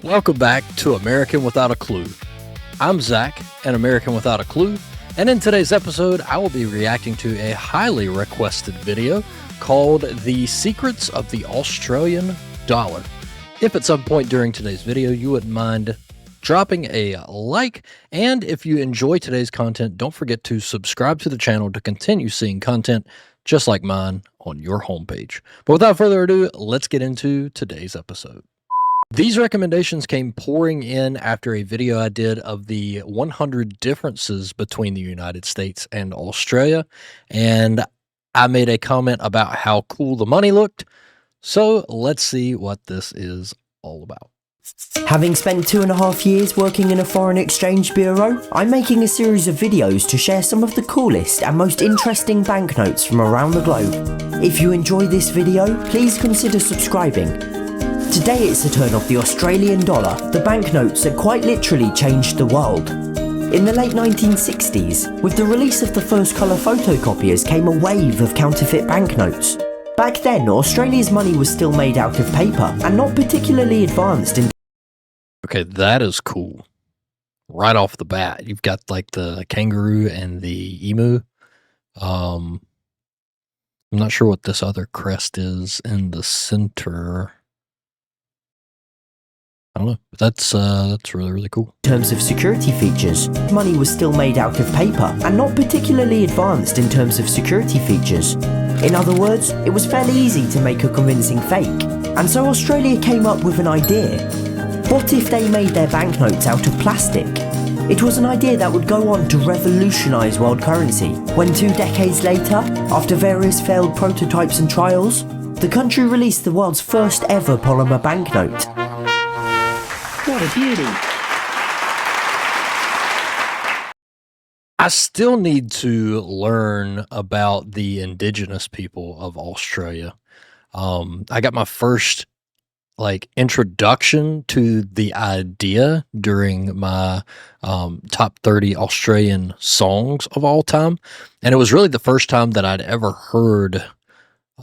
Welcome back to American Without a Clue. I'm Zach, an American Without a Clue, and in today's episode, I will be reacting to a highly requested video called The Secrets of the Australian Dollar. If at some point during today's video you wouldn't mind dropping a like, and if you enjoy today's content, don't forget to subscribe to the channel to continue seeing content just like mine on your homepage. But without further ado, let's get into today's episode. These recommendations came pouring in after a video I did of the 100 differences between the United States and Australia, and I made a comment about how cool the money looked, so let's see what this is all about. Having spent 2.5 years working in a foreign exchange bureau, I'm making a series of videos to share some of the coolest and most interesting banknotes from around the globe. If you enjoy this video, please consider subscribing. Today it's the turn of the Australian dollar, the banknotes that quite literally changed the world. In the late 1960s, with the release of the first colour photocopiers came a wave of counterfeit banknotes. Back then, Australia's money was still made out of paper and not particularly advanced in... Okay, that is cool. Right off the bat, you've got like the kangaroo and the emu. I'm not sure what this other crest is in the center. I don't know. That's really, really cool. In terms of security features, money was still made out of paper and not particularly advanced in terms of security features. In other words, it was fairly easy to make a convincing fake. And so Australia came up with an idea. What if they made their banknotes out of plastic? It was an idea that would go on to revolutionise world currency, when 2 decades later, after various failed prototypes and trials, the country released the world's first ever polymer banknote. What a beauty! I still need to learn about the indigenous people of Australia. I got my first introduction to the idea during my top 30 Australian songs of all time, and it was really the first time that I'd ever heard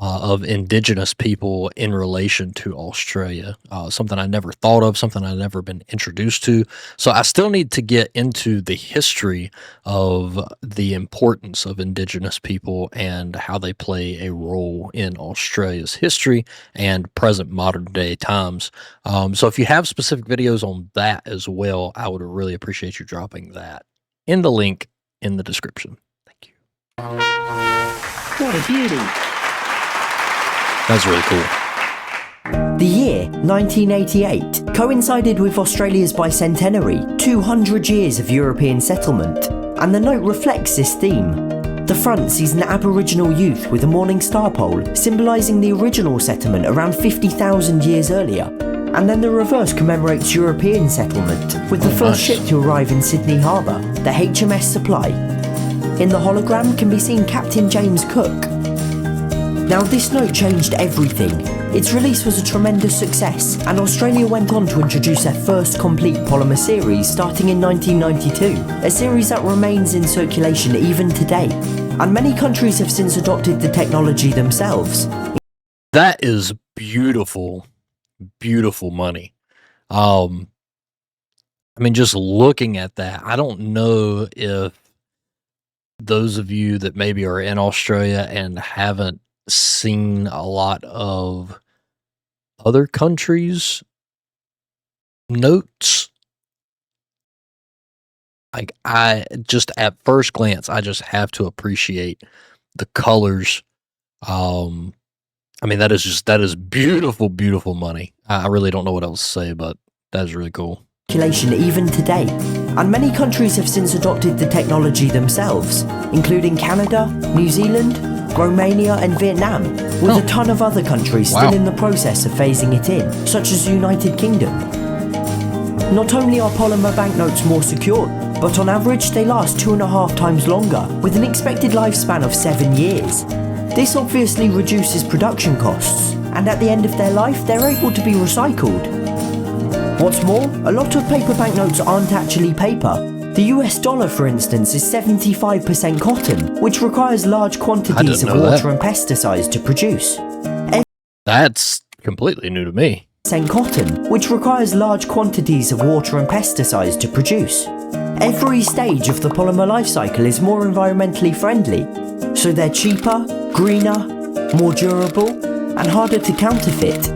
of indigenous people in relation to Australia. Something I never thought of, something I'd never been introduced to. So I still need to get into the history of the importance of indigenous people and how they play a role in Australia's history and present modern day times. So if you have specific videos on that as well, I would really appreciate you dropping that in the link in the description. Thank you. What a beauty! That's really cool. The year 1988 coincided with Australia's bicentenary, 200 years of European settlement, and the note reflects this theme. The front sees an Aboriginal youth with a morning star pole, symbolising the original settlement around 50,000 years earlier, and then the reverse commemorates European settlement, with the first ship to arrive in Sydney Harbour, the HMS Supply. In the hologram can be seen Captain James Cook. Now this note changed everything. Its release was a tremendous success, and Australia went on to introduce their first complete polymer series starting in 1992, a series that remains in circulation even today. And many countries have since adopted the technology themselves. That is beautiful, beautiful money. I mean, just looking at that, I don't know if those of you that maybe are in Australia and haven't seen a lot of other countries' notes, I just at first glance I just have to appreciate the colors. I mean, that is beautiful, beautiful money. I really don't know what else to say, but that is really cool. Even today, and many countries have since adopted the technology themselves, including Canada, New Zealand, Romania and Vietnam, with a ton of other countries still in the process of phasing it in, such as the United Kingdom. Not only are polymer banknotes more secure, but on average they last 2.5 times longer, with an expected lifespan of 7 years. This obviously reduces production costs, and at the end of their life they're able to be recycled. What's more, a lot of paper banknotes aren't actually paper. The US dollar, for instance, is 75% cotton, which requires large quantities of water and pesticides to produce. That's completely new to me. 100% cotton, which requires large quantities of water and pesticides to produce. Every stage of the polymer life cycle is more environmentally friendly, so they're cheaper, greener, more durable, and harder to counterfeit.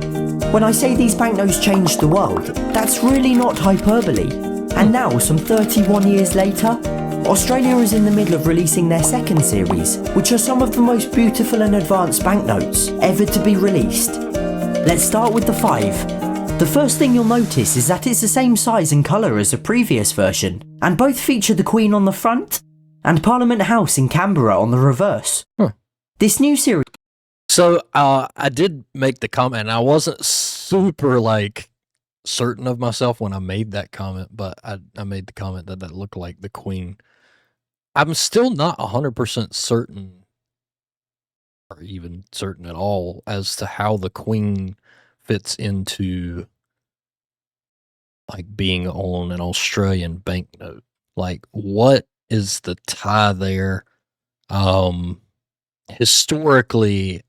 When I say these banknotes changed the world, that's really not hyperbole. And now, some 31 years later, Australia is in the middle of releasing their second series, which are some of the most beautiful and advanced banknotes ever to be released. Let's start with the 5. The first thing you'll notice is that it's the same size and colour as the previous version, and both feature the Queen on the front and Parliament House in Canberra on the reverse. This new series... So I did make the comment, and I wasn't super certain of myself when I made that comment, but I made the comment that looked like the Queen. I'm still not 100% certain, or even certain at all, as to how the Queen fits into being on an Australian banknote. What is the tie there? Historically,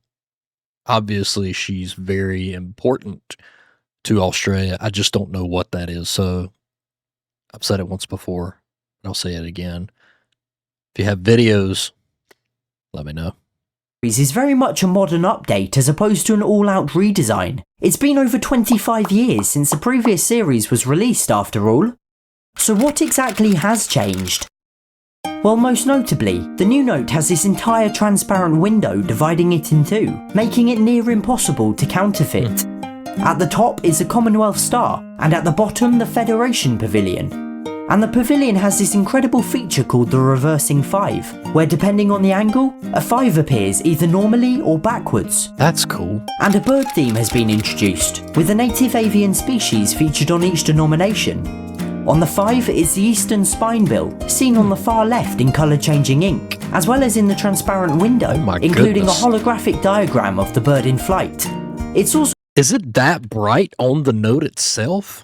obviously she's very important to Australia. I just don't know what that is. So I've said it once before, and I'll say it again. If you have videos, let me know. Is very much a modern update as opposed to an all-out redesign. It's been over 25 years since the previous series was released after all. So what exactly has changed? Well, most notably, the new note has this entire transparent window dividing it in two, making it near impossible to counterfeit. At the top is the Commonwealth Star, and at the bottom the Federation Pavilion. And the pavilion has this incredible feature called the reversing 5, where depending on the angle, a 5 appears either normally or backwards. That's cool. And a bird theme has been introduced, with a native avian species featured on each denomination. On the 5 is the eastern spinebill, seen on the far left in colour-changing ink, as well as in the transparent window, including a holographic diagram of the bird in flight. It's also... Is it that bright on the note itself?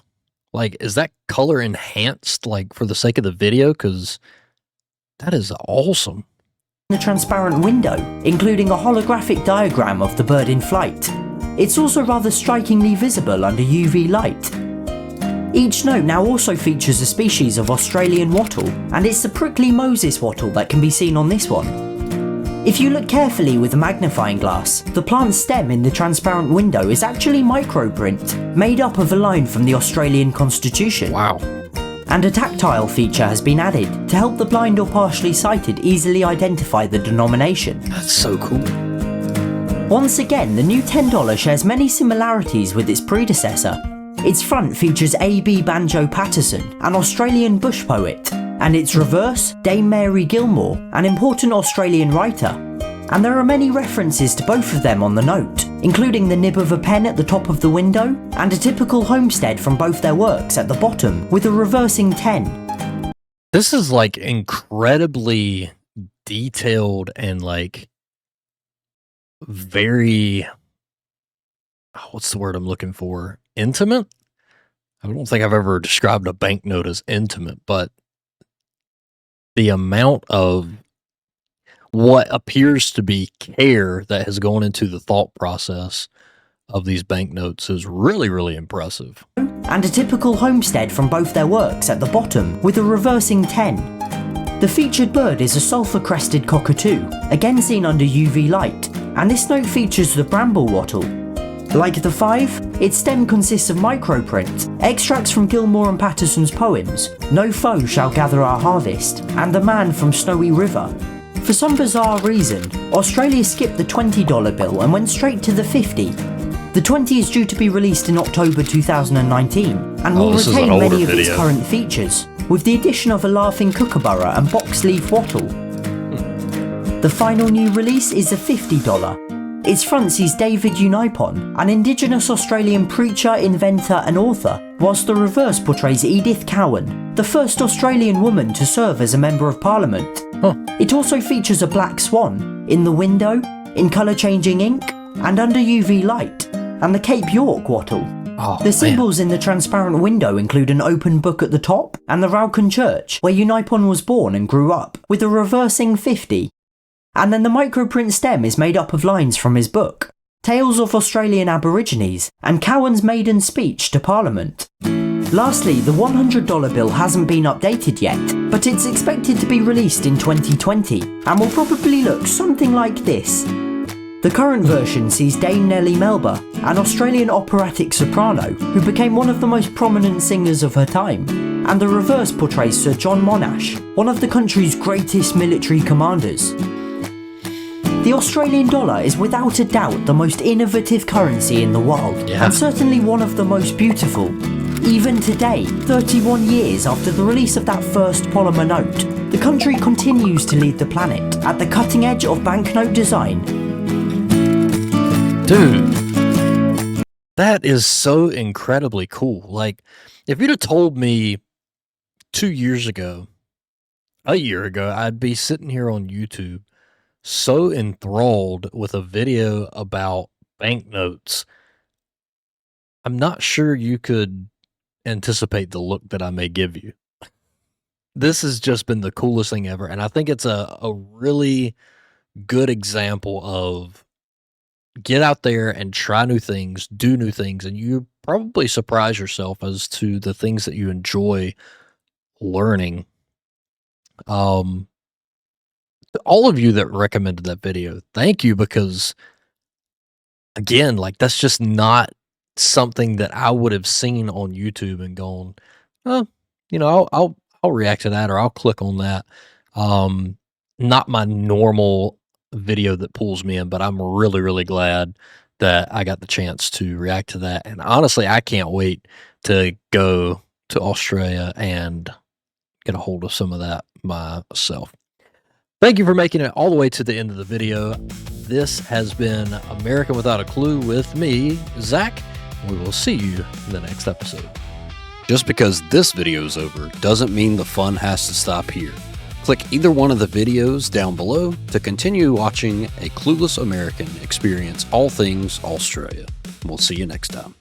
Is that color enhanced, for the sake of the video? Because that is awesome. The transparent window, including a holographic diagram of the bird in flight. It's also rather strikingly visible under UV light. Each note now also features a species of Australian wattle, and it's the prickly Moses wattle that can be seen on this one. If you look carefully with a magnifying glass, the plant stem in the transparent window is actually microprint, made up of a line from the Australian Constitution. Wow. And a tactile feature has been added to help the blind or partially sighted easily identify the denomination. That's so cool. Once again, the new $10 shares many similarities with its predecessor. Its front features A.B. Banjo Patterson, an Australian bush poet, and its reverse, Dame Mary Gilmore, an important Australian writer. And there are many references to both of them on the note, including the nib of a pen at the top of the window, and a typical homestead from both their works at the bottom, with a reversing 10. This is incredibly detailed and very, what's the word I'm looking for? Intimate? I don't think I've ever described a banknote as intimate, but the amount of what appears to be care that has gone into the thought process of these banknotes is really, really impressive. And a typical homestead from both their works at the bottom, with a reversing 10. The featured bird is a sulphur-crested cockatoo, again seen under UV light, and this note features the bramble wattle. Like the 5, its stem consists of microprint, extracts from Gilmore and Patterson's poems, No Foe Shall Gather Our Harvest, and The Man from Snowy River. For some bizarre reason, Australia skipped the $20 bill and went straight to the 50. The 20 is due to be released in October 2019, and will retain many of its current features, with the addition of a laughing kookaburra and box leaf wattle. The final new release is the $50. Its front sees David Unipon, an Indigenous Australian preacher, inventor and author, whilst the reverse portrays Edith Cowan, the first Australian woman to serve as a Member of Parliament. It also features a black swan, in the window, in colour-changing ink, and under UV light, and the Cape York wattle. The symbols in the transparent window include an open book at the top, and the Raucan Church, where Unipon was born and grew up, with a reversing 50. And then the microprint stem is made up of lines from his book. Tales of Australian Aborigines, and Cowan's maiden speech to Parliament. Lastly, the $100 bill hasn't been updated yet, but it's expected to be released in 2020, and will probably look something like this. The current version sees Dame Nellie Melba, an Australian operatic soprano who became one of the most prominent singers of her time, and the reverse portrays Sir John Monash, one of the country's greatest military commanders. The Australian dollar is without a doubt the most innovative currency in the world, and certainly one of the most beautiful. Even today, 31 years after the release of that first polymer note, the country continues to lead the planet at the cutting edge of banknote design. Dude, that is so incredibly cool. Like, if you'd have told me 2 years ago, a year ago, I'd be sitting here on YouTube so enthralled with a video about banknotes, I'm not sure you could anticipate the look that I may give you. This has just been the coolest thing ever, and I think it's a really good example of get out there and try new things, do new things, and you probably surprise yourself as to the things that you enjoy learning. All of you that recommended that video, thank you, because again, like, that's just not something that I would have seen on YouTube and gone, oh, you know, I'll react to that, or I'll click on that. Not my normal video that pulls me in, but I'm really glad that I got the chance to react to that. And honestly, I can't wait to go to Australia and get a hold of some of that myself. Thank you for making it all the way to the end of the video. This has been American Without a Clue with me, Zach. We will see you in the next episode. Just because this video is over doesn't mean the fun has to stop here. Click either one of the videos down below to continue watching a clueless American experience all things Australia. We'll see you next time.